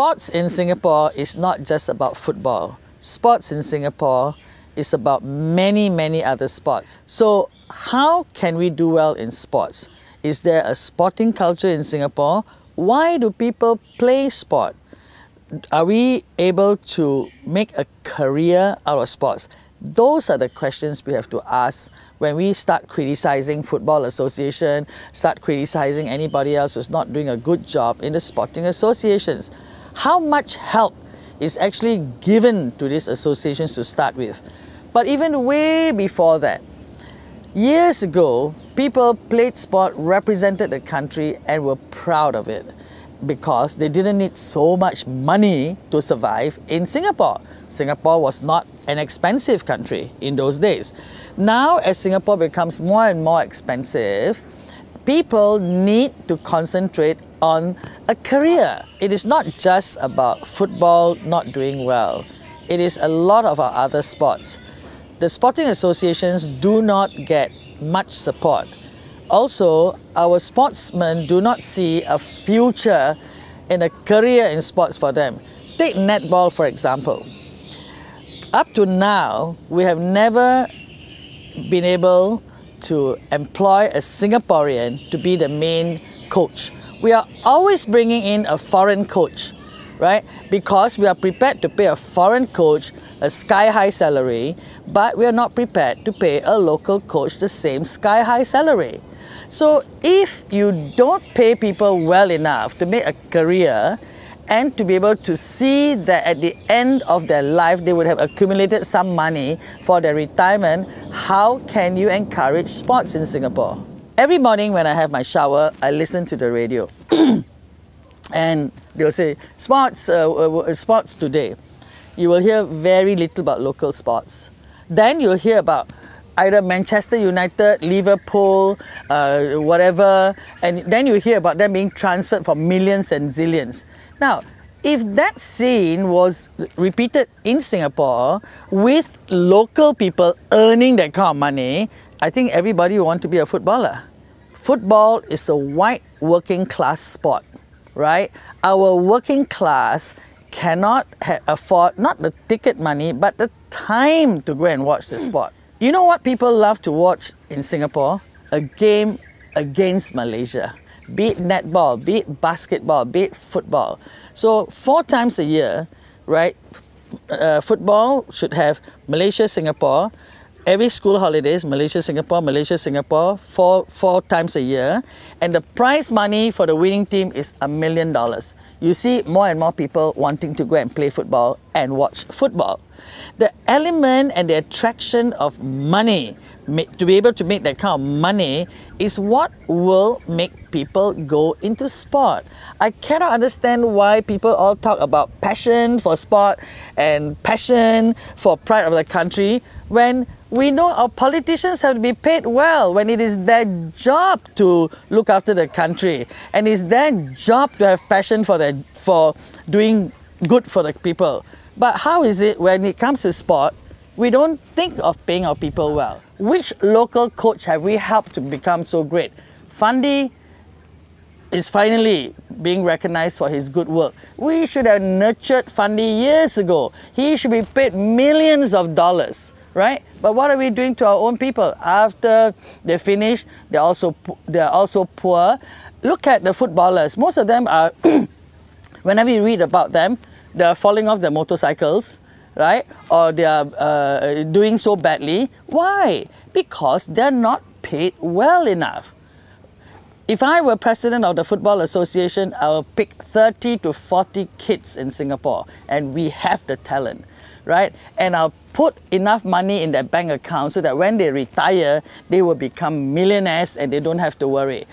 Sports in Singapore is not just about football. Sports in Singapore is about many, many other sports. So how can we do well in sports? Is there a sporting culture in Singapore? Why do people play sport? Are we able to make a career out of sports? Those are the questions we have to ask when we start criticizing Football Association, start criticizing anybody else who's not doing a good job in the sporting associations. How much help is actually given to these associations to start with? But even way before that, years ago, people played sport, represented the country and were proud of it because they didn't need so much money to survive in Singapore. Singapore was not an expensive country in those days. Now, as Singapore becomes more and more expensive, people need to concentrate on a career. It is not just about football not doing well. It is a lot of our other sports. The sporting associations do not get much support. Also, our sportsmen do not see a future in a career in sports for them. Take netball, for example. Up to now, we have never been able to employ a Singaporean to be the main coach. We are always bringing in a foreign coach, right? Because we are prepared to pay a foreign coach a sky-high salary, but we are not prepared to pay a local coach the same sky-high salary. So if you don't pay people well enough to make a career and to be able to see that at the end of their life they would have accumulated some money for their retirement, how can you encourage sports in Singapore? Every morning when I have my shower, I listen to the radio. And they'll say, sports today. You will hear very little about local sports. Then you'll hear about either Manchester United, Liverpool, whatever, and then you hear about them being transferred for millions and zillions. Now, if that scene was repeated in Singapore with local people earning that kind of money, I think everybody would want to be a footballer. Football is a white working class sport, right? Our working class cannot afford not the ticket money, but the time to go and watch the sport. You know what people love to watch in Singapore? A game against Malaysia. Be it netball, be it basketball, be it football. So 4 times a year, right? Football should have Malaysia, Singapore. Every school holidays, Malaysia, Singapore, four times a year. And the prize money for the winning team is $1 million. You see more and more people wanting to go and play football and watch football. The element and the attraction of money, to be able to make that kind of money, is what will make people go into sport. I cannot understand why people all talk about passion for sport and passion for pride of the country when we know our politicians have to be paid well, when it is their job to look after the country and it's their job to have passion for doing good for the people. But how is it when it comes to sport, we don't think of paying our people well? Which local coach have we helped to become so great? Fandi is finally being recognized for his good work. We should have nurtured Fandi years ago. He should be paid millions of dollars, right? But what are we doing to our own people? After they finish, they're also poor. Look at the footballers. Most of them are, whenever you read about them, they're falling off their motorcycles, right? Or they are doing so badly. Why? Because they're not paid well enough. If I were president of the Football Association, I will pick 30 to 40 kids in Singapore, and we have the talent, right? And I'll put enough money in their bank account so that when they retire, they will become millionaires and they don't have to worry.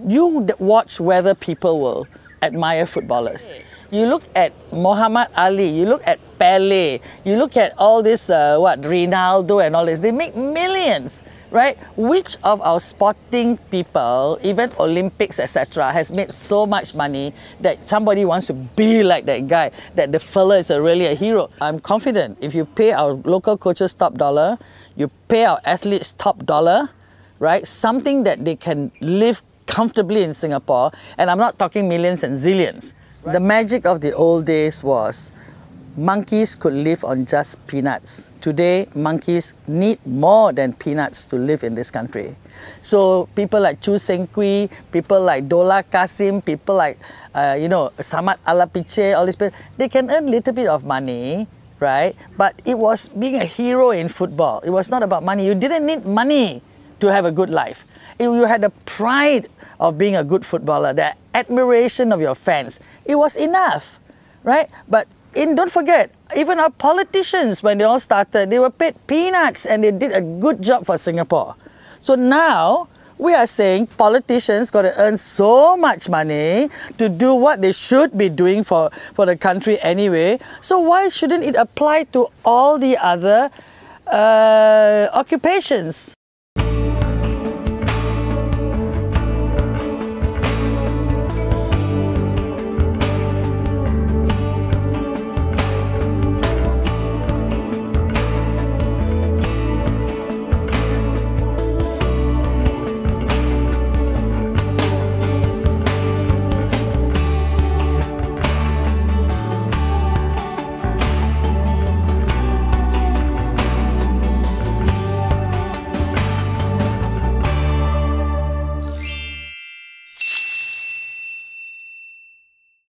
You watch whether people will admire footballers. You look at Muhammad Ali, you look at Pele, you look at all this, Ronaldo and all this, they make millions, right? Which of our sporting people, even Olympics, etc., has made so much money that somebody wants to be like that guy, that the fella is really a hero? I'm confident if you pay our local coaches top dollar, you pay our athletes top dollar, right? Something that they can live comfortably in Singapore, and I'm not talking millions and zillions. The magic of the old days was monkeys could live on just peanuts. Today, monkeys need more than peanuts to live in this country. So people like Chu Seng Kui, people like Dola Kasim, people like, Samad Alapiche, all these people, they can earn a little bit of money, right? But it was being a hero in football. It was not about money. You didn't need money to have a good life. You had the pride of being a good footballer, the admiration of your fans. It was enough, right? But don't forget, even our politicians, when they all started, they were paid peanuts and they did a good job for Singapore. So now, we are saying politicians got to earn so much money to do what they should be doing for the country anyway. So why shouldn't it apply to all the other occupations?